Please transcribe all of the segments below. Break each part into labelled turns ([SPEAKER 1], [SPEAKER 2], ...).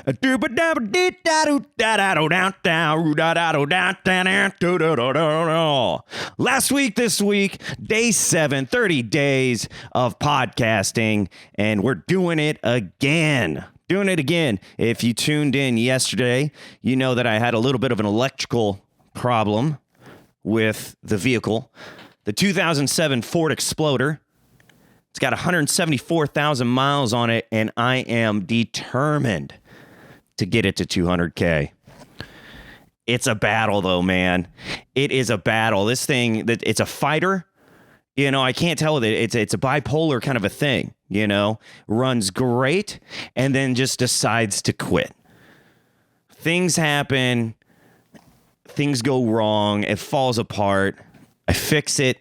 [SPEAKER 1] Last week, this week, day 7, 30 days of podcasting, and we're doing it again. If you tuned in yesterday, you know that I had a little bit of an electrical problem with the vehicle. The 2007 Ford Exploder. It's got 174,000 miles on it, and I am determined to get it to 200K. It's a battle, though, man. It is a battle. This thing, it's a fighter. You know, I can't tell it. It's a bipolar kind of a thing, you know. Runs great and then just decides to quit. Things happen. Things go wrong. It falls apart. I fix it.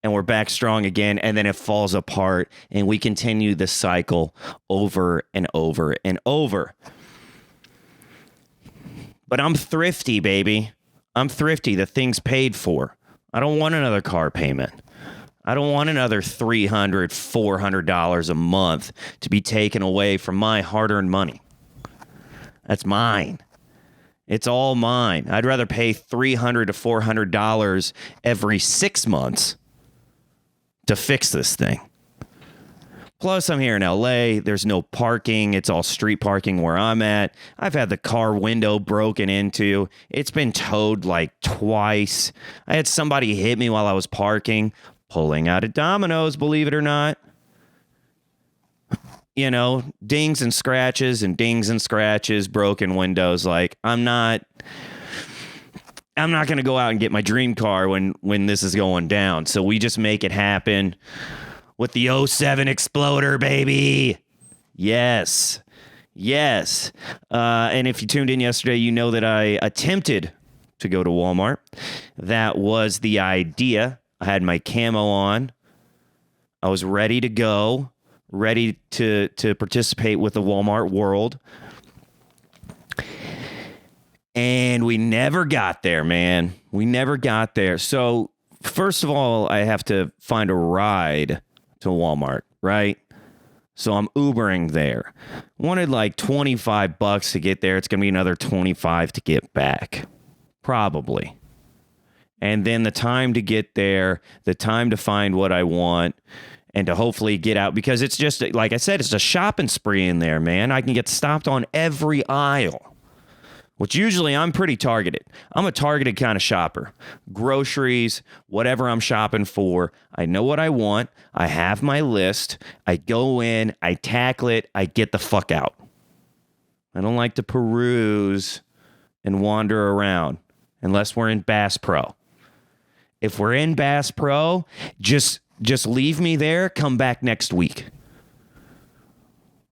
[SPEAKER 1] And we're back strong again, and then it falls apart, and we continue the cycle over and over and over. But I'm thrifty, baby. I'm thrifty. The thing's paid for. I don't want another car payment. I don't want another $300, $400 a month to be taken away from my hard-earned money. That's mine. It's all mine. I'd rather pay $300 to $400 every 6 months to fix this thing. Plus, I'm here in LA. There's no parking. It's all street parking where I'm at. I've had the car window broken into. It's been towed like twice. I had somebody hit me while I was parking, pulling out of Domino's, believe it or not. You know, dings and scratches, broken windows. Like, I'm not going to go out and get my dream car when this is going down. So we just make it happen with the '07 Exploder, baby. Yes. And if you tuned in yesterday, you know that I attempted to go to Walmart. That was the idea. I had my camo on. I was ready to go, ready to participate with the Walmart world. And we never got there, man. We never got there. So, first of all, I have to find a ride to Walmart, right? So I'm Ubering there. Wanted like $25 to get there. It's going to be another $25 to get back. Probably. And then the time to get there, the time to find what I want, and to hopefully get out. Because it's just, like I said, it's a shopping spree in there, man. I can get stopped on every aisle. Which usually I'm pretty targeted. I'm a targeted kind of shopper. Groceries, whatever I'm shopping for. I know what I want. I have my list. I go in, I tackle it, I get the fuck out. I don't like to peruse and wander around unless we're in Bass Pro. If we're in Bass Pro, just leave me there, come back next week.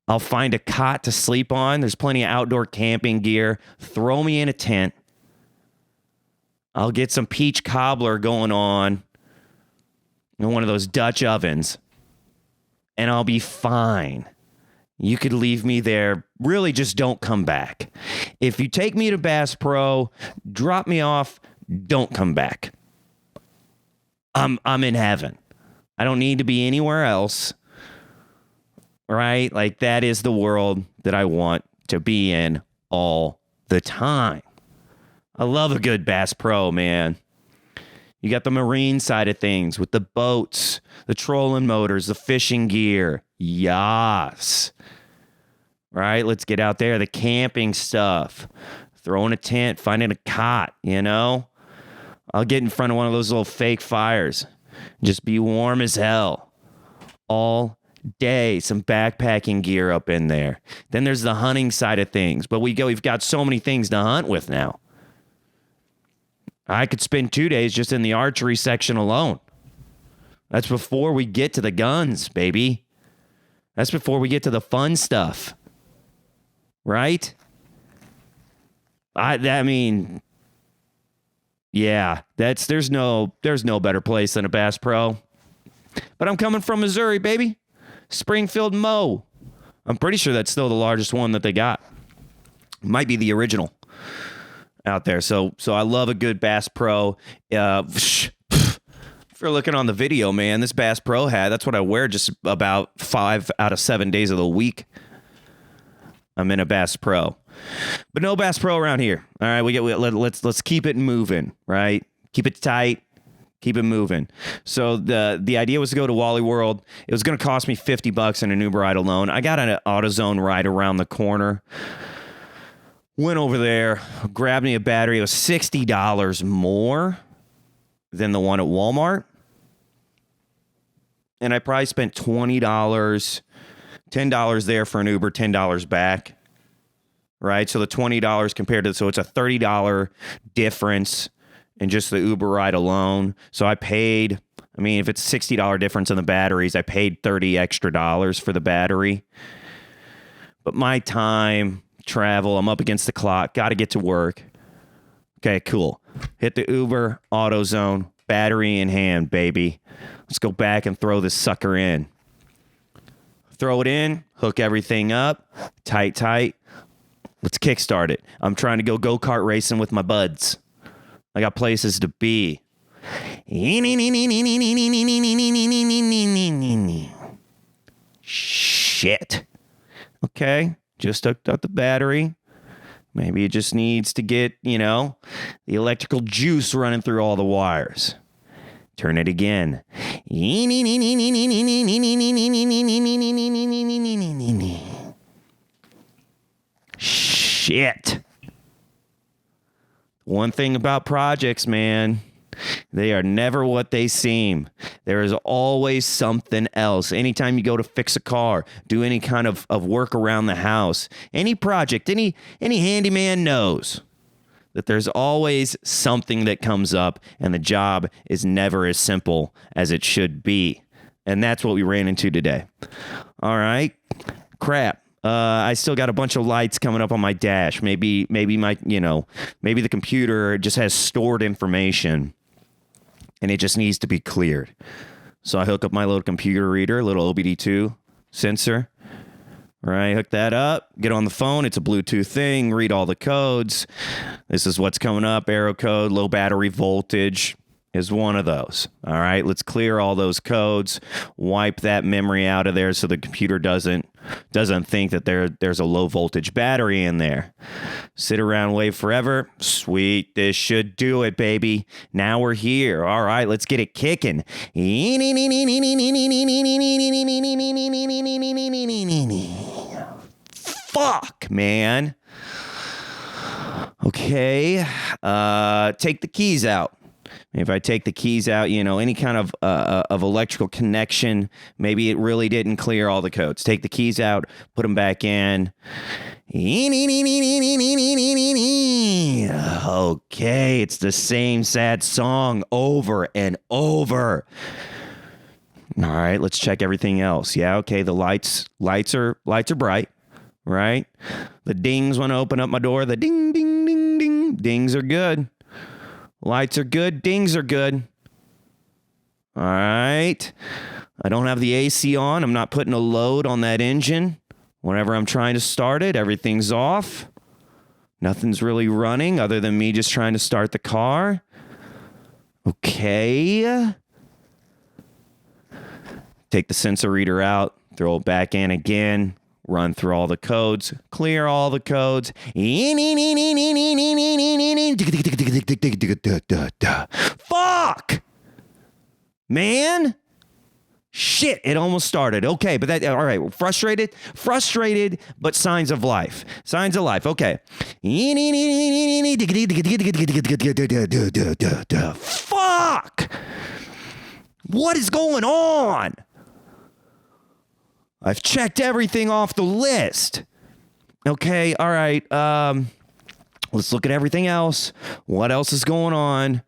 [SPEAKER 1] I'll find a cot to sleep on. There's plenty of outdoor camping gear. Throw me in a tent. I'll get some peach cobbler going on in one of those Dutch ovens, and I'll be fine. You could leave me there. Really, just don't come back. If you take me to Bass Pro, drop me off, don't come back. I'm in heaven. I don't need to be anywhere else. Right? Like, that is the world that I want to be in all the time. I love a good Bass Pro, man. You got the marine side of things with the boats, the trolling motors, the fishing gear. Yas. Right? Let's get out there. The camping stuff. Throwing a tent, finding a cot, you know? I'll get in front of one of those little fake fires. Just be warm as hell. All day. Some backpacking gear up in there. Then there's the hunting side of things. But we've got so many things to hunt with now. I could spend 2 days just in the archery section alone. That's before we get to the guns, baby. That's before we get to the fun stuff. Right? I mean, yeah, there's no better place than a Bass Pro. But I'm coming from Missouri, baby. Springfield Mo. I'm pretty sure that's still the largest one that they got. Might be the original out there. So I love a good Bass Pro. If you're looking on the video, man, this Bass Pro hat, that's what I wear just about 5 out of 7 days of the week. I'm in a Bass Pro, but no Bass Pro around here. All right, let's keep it moving, right? Keep it tight, keep it moving. So the idea was to go to Wally World. It was going to cost me $50 in an Uber ride alone. I got an AutoZone right around the corner. Went over there, grabbed me a battery. It was $60 more than the one at Walmart, and I probably spent $20, $10 there for an Uber, $10 back. Right, so the $20 compared to, so it's a $30 difference in just the Uber ride alone. So I paid, I mean, if it's $60 difference in the batteries, I paid $30 extra for the battery. But my time, travel, I'm up against the clock, got to get to work. Okay, cool. Hit the Uber, AutoZone, battery in hand, baby. Let's go back and throw this sucker in. Throw it in, hook everything up, tight. Let's kickstart it. I'm trying to go-kart racing with my buds. I got places to be. Shit. Okay, just hooked up the battery. Maybe it just needs to get, the electrical juice running through all the wires. Turn it again. Shit. One thing about projects, man, they are never what they seem. There is always something else. Anytime you go to fix a car, do any kind of work around the house, any project, any handyman knows that there's always something that comes up, and the job is never as simple as it should be. And that's what we ran into today. All right. Crap. I still got a bunch of lights coming up on my dash. Maybe the computer just has stored information and it just needs to be cleared. So I hook up my little computer reader, little OBD2 sensor. Right, hook that up, get on the phone. It's a Bluetooth thing, read all the codes. This is what's coming up. Arrow code, low battery voltage is one of those. All right, let's clear all those codes, wipe that memory out of there so the computer doesn't think that there's a low voltage battery in there. Sit around, wait forever. Sweet, this should do it, baby. Now we're here. All right, let's get it kicking. Fuck, man. Okay, take the keys out. If I take the keys out, any kind of electrical connection, maybe it really didn't clear all the codes. Take the keys out, put them back in. Okay, it's the same sad song over and over. All right, let's check everything else. Yeah, okay, the lights are bright, right? The dings when I open up my door, the ding, ding, ding, ding. Dings are good. Lights are good. Dings are good. All right. I don't have the AC on. I'm not putting a load on that engine. Whenever I'm trying to start it, everything's off. Nothing's really running other than me just trying to start the car. Okay. Take the sensor reader out. Throw it back in again. Run through all the codes, clear all the codes. Fuck! Man! Shit, it almost started. Okay, but all right, frustrated, but signs of life. Signs of life, okay. Fuck! What is going on? I've checked everything off the list. Okay, all right. Let's look at everything else. What else is going on?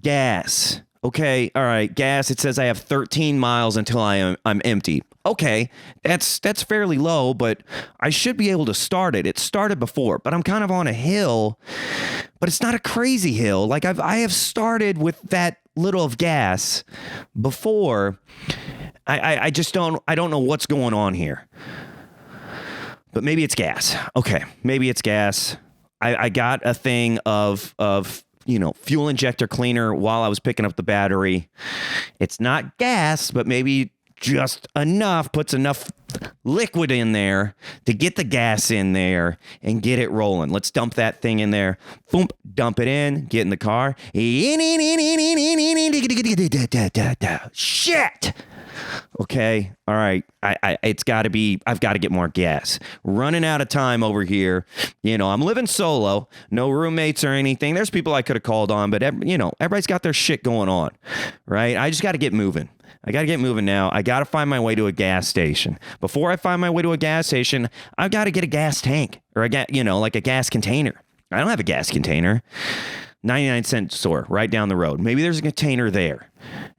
[SPEAKER 1] Gas. Okay, all right. Gas. It says I have 13 miles until I'm empty. Okay, that's fairly low, but I should be able to start it. It started before, but I'm kind of on a hill, but it's not a crazy hill. Like I have started with that little of gas before. I just don't know what's going on here. But maybe it's gas. Okay, maybe it's gas. I got a thing of fuel injector cleaner while I was picking up the battery. It's not gas, but maybe just enough, puts enough liquid in there to get the gas in there and get it rolling. Let's dump that thing in there. Boom, dump it in, get in the car. Shit. Okay. All right. It's got to be, I've got to get more gas. Running out of time over here. I'm living solo, no roommates or anything. There's people I could have called on, but everybody's got their shit going on, right? I just got to get moving. I got to get moving now. I got to find my way to a gas station. Before I find my way to a gas station, I've got to get a gas tank or like a gas container. I don't have a gas container. 99-cent store right down the road. Maybe there's a container there.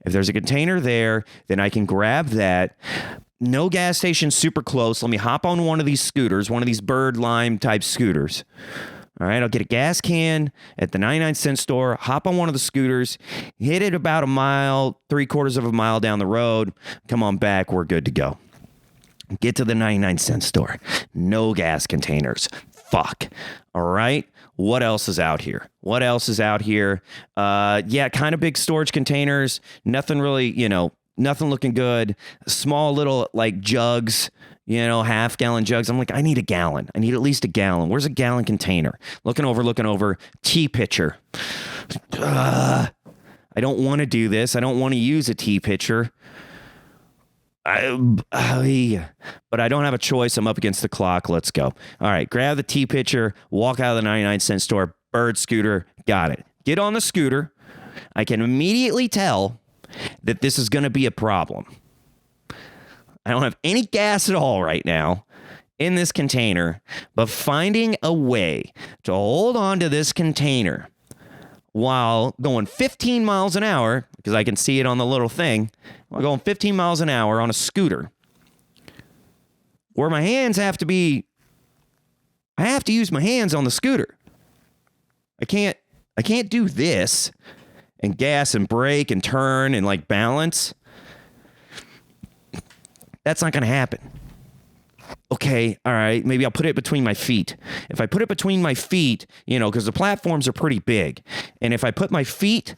[SPEAKER 1] If there's a container there, then I can grab that. No gas station super close. Let me hop on one of these scooters, one of these bird lime type scooters. All right, I'll get a gas can at the 99-cent store, hop on one of the scooters, hit it about a mile, 3/4 of a mile down the road, come on back, we're good to go. Get to the 99-cent store. No gas containers. Fuck. All right. What else is out here? Kind of big storage containers. Nothing really, nothing looking good. Small little like jugs, half-gallon jugs. I'm like, I need a gallon. I need at least a gallon. Where's a gallon container? Looking over. Tea pitcher. I don't want to do this. I don't want to use a tea pitcher. But I don't have a choice. I'm up against the clock. Let's go. All right. Grab the tea pitcher, walk out of the 99-cent store, bird scooter. Got it. Get on the scooter. I can immediately tell that this is going to be a problem. I don't have any gas at all right now in this container, but finding a way to hold on to this container while going 15 miles an hour, because I can see it on the little thing, while going 15 miles an hour on a scooter, where my hands have to use my hands on the scooter. I can't do this and gas and brake and turn and like balance. That's not going to happen. Okay, all right, maybe I'll put it between my feet. If I put it between my feet, because the platforms are pretty big. And if I put my feet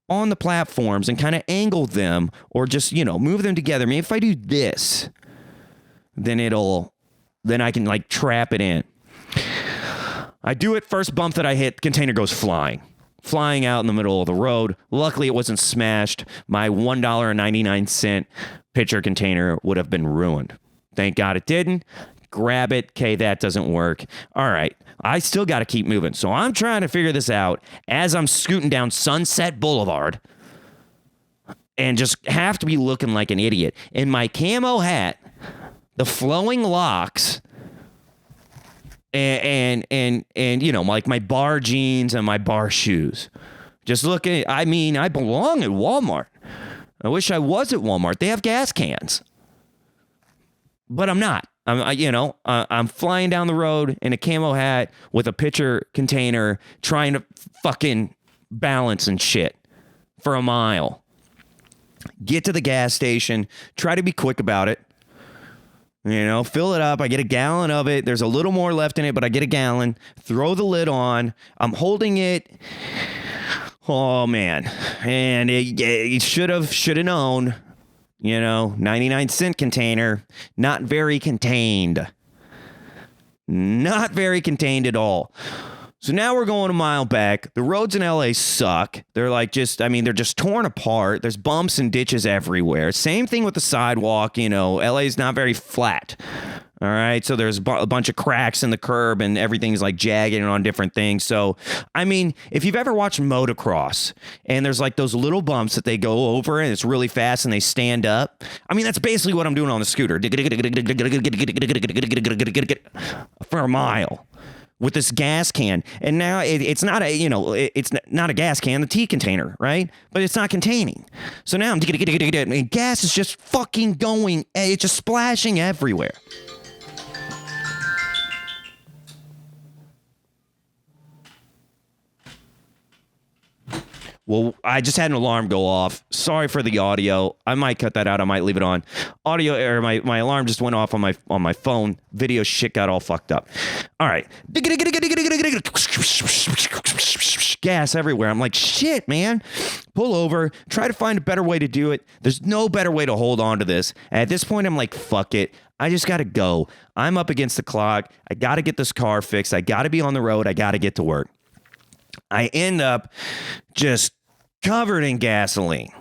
[SPEAKER 1] on the platforms and kind of angle them or just, move them together, maybe if I do this, then I can like trap it in. I do it, first bump that I hit, container goes flying out in the middle of the road. Luckily, it wasn't smashed. My $1.99 pitcher container would have been ruined. Thank God it didn't. Grab it. Okay, that doesn't work. All right. I still got to keep moving. So I'm trying to figure this out as I'm scooting down Sunset Boulevard and just have to be looking like an idiot. In my camo hat, the flowing locks, and like my bar jeans and my bar shoes. Just looking, I belong at Walmart. I wish I was at Walmart. They have gas cans. But I'm not. I'm flying down the road in a camo hat with a pitcher container trying to fucking balance and shit for a mile. Get to the gas station. Try to be quick about it. Fill it up. I get a gallon of it. There's a little more left in it, but I get a gallon. Throw the lid on. I'm holding it. Oh, man. And it should have known. 99-cent container, not very contained. Not very contained at all. So now we're going a mile back. The roads in LA suck. They're like they're just torn apart. There's bumps and ditches everywhere. Same thing with the sidewalk. LA's not very flat. All right. So there's a bunch of cracks in the curb and everything's like jagged and on different things. So, if you've ever watched motocross and there's like those little bumps that they go over and it's really fast and they stand up. That's basically what I'm doing on the scooter for a mile with this gas can. And now it's not it's not a gas can, the tea container, right? But it's not containing. So now and gas is just fucking going. It's just splashing everywhere. Well, I just had an alarm go off. Sorry for the audio. I might cut that out. I might leave it on. Audio or my alarm just went off on my phone. Video shit got all fucked up. All right. Gas everywhere. I'm like, shit, man. Pull over. Try to find a better way to do it. There's no better way to hold on to this. At this point, I'm like, fuck it. I just got to go. I'm up against the clock. I got to get this car fixed. I got to be on the road. I got to get to work. I end up just covered in gasoline.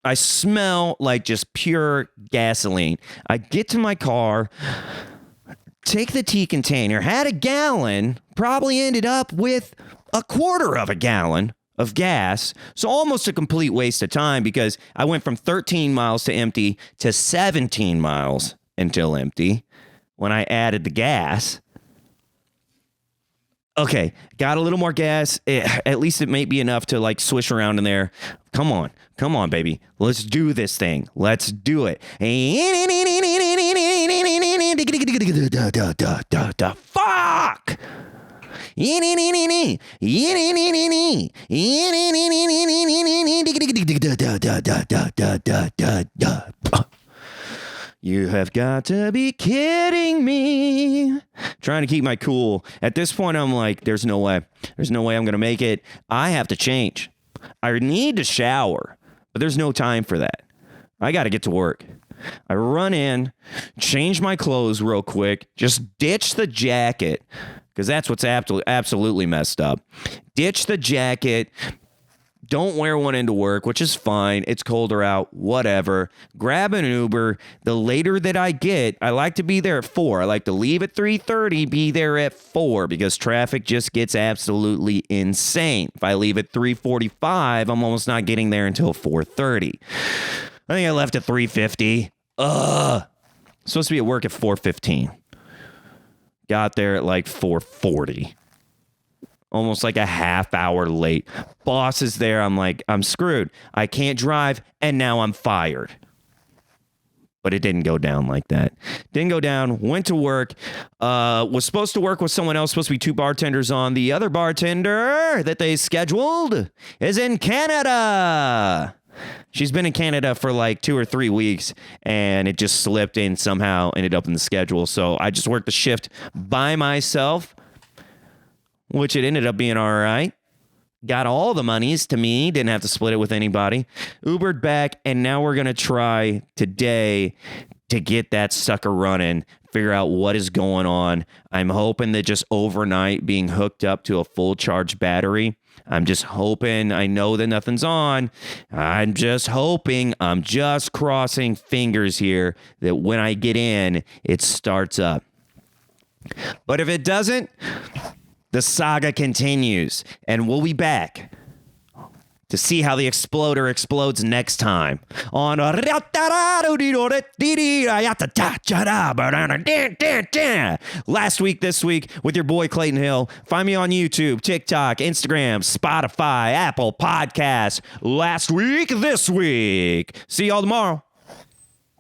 [SPEAKER 1] I smell like just pure gasoline. I get to my car, take the tea container, had a gallon, probably ended up with a quarter of a gallon of gas. So almost a complete waste of time because I went from 13 miles to empty to 17 miles until empty when I added the gas. Okay, got a little more gas. At least it may be enough to like swish around in there. Come on, baby. Let's do this thing. Let's do it. Fuck! You have got to be kidding me. Trying to keep my cool. At this point, I'm like, there's no way. There's no way I'm going to make it. I have to change. I need to shower, but there's no time for that. I got to get to work. I run in, change my clothes real quick, just ditch the jacket, because that's what's absolutely messed up. Ditch the jacket. Don't wear one into work, which is fine. It's colder out, whatever. Grab an Uber. The later that I get, I like to be there at 4. I like to leave at 3:30, be there at 4 because traffic just gets absolutely insane. If I leave at 3:45, I'm almost not getting there until 4:30. I think I left at 3:50. Supposed to be at work at 4:15. Got there at like 4:40. Almost like a half hour late. Boss is there. I'm like, I'm screwed. I can't drive, and now I'm fired. But it didn't go down like that. Didn't go down. Went to work. Was supposed to work with someone else. Supposed to be 2 bartenders on. The other bartender that they scheduled is in Canada. She's been in Canada for like 2 or 3 weeks, and it just slipped in somehow. Ended up in the schedule. So I just worked the shift by myself, which it ended up being all right. Got all the monies to me. Didn't have to split it with anybody. Ubered back, and now we're going to try today to get that sucker running, figure out what is going on. I'm hoping that just overnight being hooked up to a full charge battery. I'm just hoping. I know that nothing's on. I'm just hoping. I'm just crossing fingers here that when I get in, it starts up. But if it doesn't, the saga continues, and we'll be back to see how the exploder explodes next time on Last Week This Week with your boy Clayton Hill. Find me on YouTube, TikTok, Instagram, Spotify, Apple Podcasts. Last Week This Week. See y'all tomorrow.